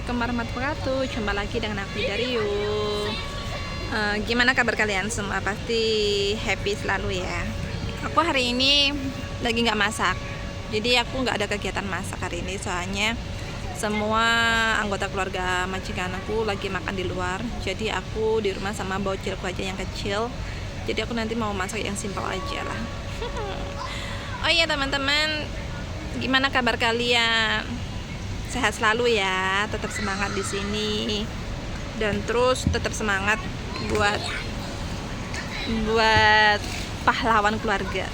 Assalamualaikum warahmatullahi wabarakatuh. Jumpa lagi dengan aku Dario. Gimana kabar kalian semua? Pasti happy selalu ya. Aku hari ini lagi nggak masak. Jadi aku nggak ada kegiatan masak hari ini. Soalnya semua anggota keluarga majikan aku lagi makan di luar. Jadi aku di rumah sama bocilku aja yang kecil. Jadi aku nanti mau masak yang simpel aja lah. Oh iya teman-teman, gimana kabar kalian? Sehat selalu ya, tetap semangat di sini dan terus tetap semangat buat pahlawan keluarga.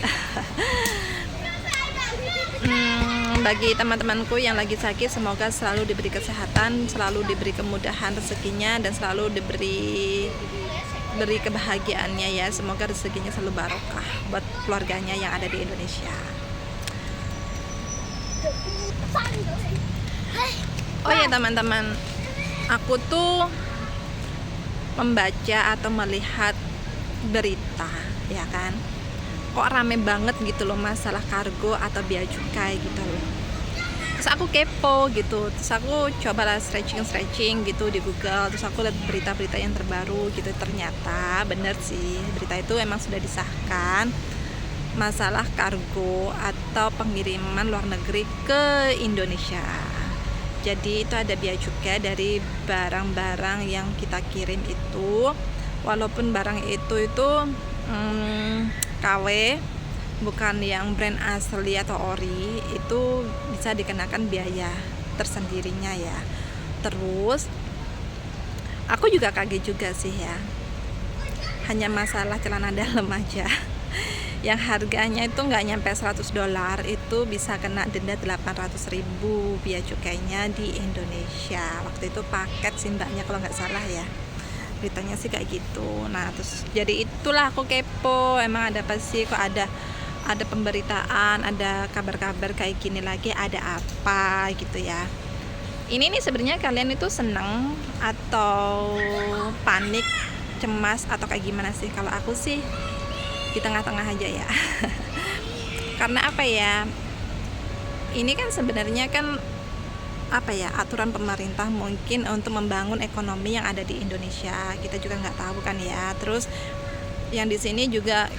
Bagi teman-temanku yang lagi sakit, semoga selalu diberi kesehatan, selalu diberi kemudahan rezekinya, dan selalu diberi kebahagiaannya ya. Semoga rezekinya selalu barokah buat keluarganya yang ada di Indonesia. Oh ya teman-teman, aku tuh membaca atau melihat berita ya kan, kok rame banget gitu loh masalah kargo atau bea cukai gitu loh. Terus aku kepo gitu, terus aku cobalah stretching gitu di Google, terus aku lihat berita-berita yang terbaru gitu. Ternyata bener sih, berita itu emang sudah disahkan masalah kargo atau pengiriman luar negeri ke Indonesia. Jadi itu ada bea cukai dari barang-barang yang kita kirim itu, walaupun barang itu KW, bukan yang brand asli atau ori, itu bisa dikenakan biaya tersendirinya ya. Terus aku juga kaget juga sih ya, hanya masalah celana dalam aja yang harganya itu nggak nyampe $100 itu bisa kena denda 800.000 biaya cukainya di Indonesia. Waktu itu paket sih mbaknya kalau nggak salah ya, beritanya sih kayak gitu. Nah terus jadi itulah aku kepo, emang ada apa sih, kok ada pemberitaan, ada kabar-kabar kayak gini lagi, ada apa gitu ya. Ini nih sebenarnya kalian itu seneng atau panik, cemas atau kayak gimana sih? Kalau aku sih di tengah-tengah aja ya. Karena apa ya, ini kan sebenarnya kan apa ya, aturan pemerintah mungkin untuk membangun ekonomi yang ada di Indonesia. Kita juga nggak tahu kan ya. Terus yang di sini juga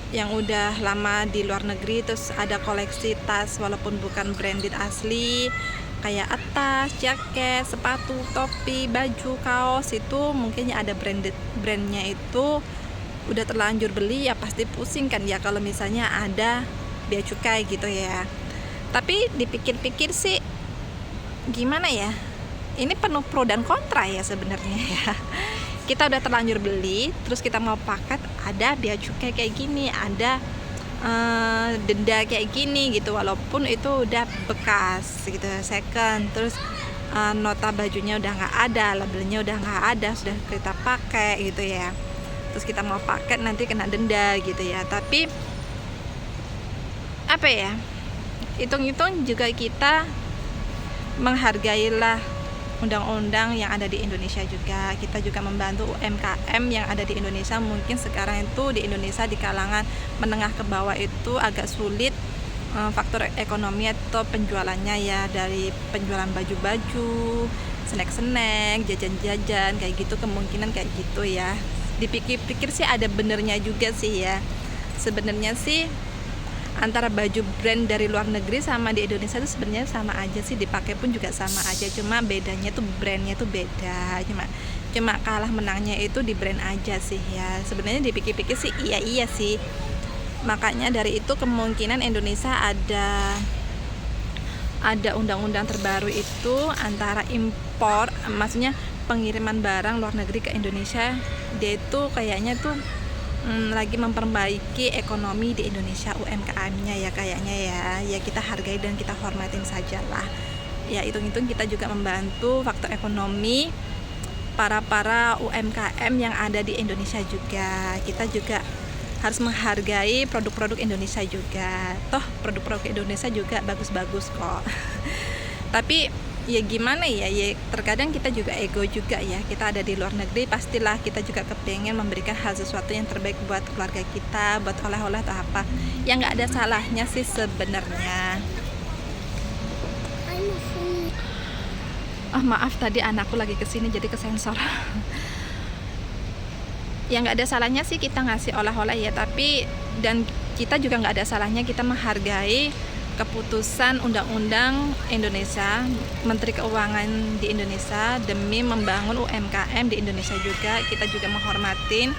yang udah lama di luar negeri, terus ada koleksi tas walaupun bukan branded asli, kayak tas, jaket, sepatu, topi, baju, kaos, itu mungkin ada brandnya itu udah terlanjur beli ya, pasti pusing kan ya kalau misalnya ada bea cukai gitu ya. Tapi dipikir-pikir sih gimana ya, ini penuh pro dan kontra ya sebenarnya ya. Kita udah terlanjur beli, terus kita mau paket, ada bea cukai kayak gini, ada denda kayak gini gitu, walaupun itu udah bekas gitu, second. Terus nota bajunya udah nggak ada, labelnya udah nggak ada, sudah kita pakai gitu ya. Terus kita mau paket nanti kena denda gitu ya. Tapi apa ya, hitung-hitung juga kita menghargailah undang-undang yang ada di Indonesia juga. Kita juga membantu UMKM yang ada di Indonesia. Mungkin sekarang itu di Indonesia di kalangan menengah ke bawah itu agak sulit faktor ekonomi atau penjualannya ya, dari penjualan baju-baju, snack-snack, jajan-jajan kayak gitu, kemungkinan kayak gitu ya. Dipikir-pikir sih ada benernya juga sih ya. Sebenarnya sih antara baju brand dari luar negeri sama di Indonesia itu sebenarnya sama aja sih, dipakai pun juga sama aja, cuma bedanya tuh brandnya tuh beda, cuma kalah menangnya itu di brand aja sih ya. Sebenarnya dipikir-pikir sih iya sih. Makanya dari itu kemungkinan Indonesia ada undang-undang terbaru itu antara impor, maksudnya pengiriman barang luar negeri ke Indonesia, dia itu kayaknya tuh lagi memperbaiki ekonomi di Indonesia, UMKM-nya ya kayaknya ya. Kita hargai dan kita hormatin sajalah ya. Hitung-hitung kita juga membantu faktor ekonomi para UMKM yang ada di Indonesia juga. Kita juga harus menghargai produk-produk Indonesia juga. Toh produk-produk Indonesia juga bagus-bagus kok. Tapi ya gimana ya, terkadang kita juga ego juga ya. Kita ada di luar negeri, pastilah kita juga kepengen memberikan hal sesuatu yang terbaik buat keluarga kita, buat oleh-oleh atau apa. Ya nggak ada salahnya sih sebenarnya. Oh maaf, tadi anakku lagi kesini jadi kesensor. Ya nggak ada salahnya sih kita ngasih oleh-oleh ya, tapi dan kita juga nggak ada salahnya kita menghargai keputusan undang-undang Indonesia, Menteri Keuangan di Indonesia demi membangun UMKM di Indonesia juga. Kita juga menghormatin.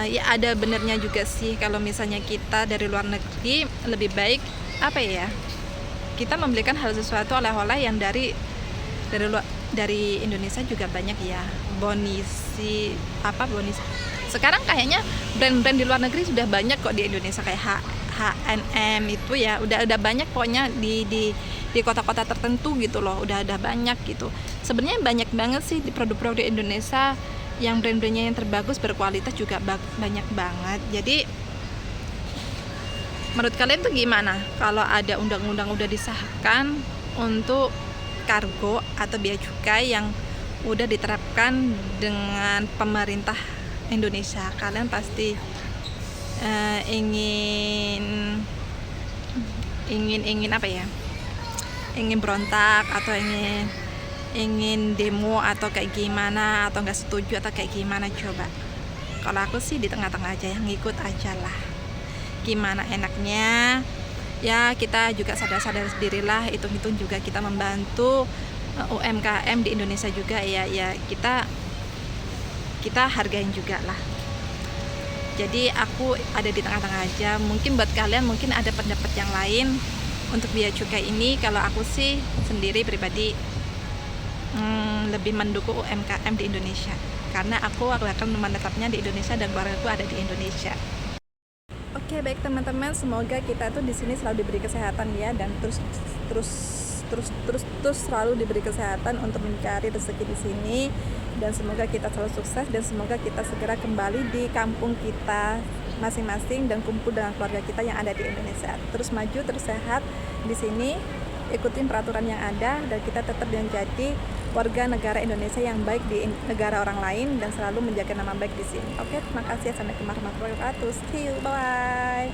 Ya ada benernya juga sih kalau misalnya kita dari luar negeri lebih baik apa ya, kita membelikan hal sesuatu oleh-oleh yang dari Indonesia juga banyak ya. Bonisi sekarang kayaknya brand-brand di luar negeri sudah banyak kok di Indonesia, kayak H&M itu ya udah banyak pokoknya di kota-kota tertentu gitu loh, udah ada banyak gitu. Sebenarnya banyak banget sih di produk-produk di Indonesia yang brand-brandnya yang terbagus, berkualitas juga banyak banget. Jadi menurut kalian tuh gimana kalau ada undang-undang udah disahkan untuk kargo atau bea cukai yang udah diterapkan dengan pemerintah Indonesia? Kalian pasti ingin apa ya, ingin berontak atau ingin demo atau kayak gimana, atau nggak setuju atau kayak gimana? Coba kalau aku sih di tengah-tengah aja ya, ngikut aja lah, gimana enaknya ya. Kita juga sadar-sadar sendirilah, hitung-hitung juga kita membantu UMKM di Indonesia juga ya kita hargain juga lah. Jadi aku ada di tengah-tengah aja. Mungkin buat kalian mungkin ada pendapat yang lain untuk bea cukai ini. Kalau aku sih sendiri pribadi lebih mendukung UMKM di Indonesia, karena aku akan menetapnya di Indonesia dan keluargaku ada di Indonesia. Oke, baik teman-teman, semoga kita tuh di sini selalu diberi kesehatan ya, dan terus selalu diberi kesehatan untuk mencari rezeki di sini, dan semoga kita selalu sukses, dan semoga kita segera kembali di kampung kita masing-masing dan kumpul dengan keluarga kita yang ada di Indonesia. Terus maju, terus sehat di sini, ikutin peraturan yang ada, dan kita tetap menjadi warga negara Indonesia yang baik di negara orang lain dan selalu menjaga nama baik di sini. Oke, terima kasih. Assalamualaikum warahmatullahi wabarakatuh. See you, bye.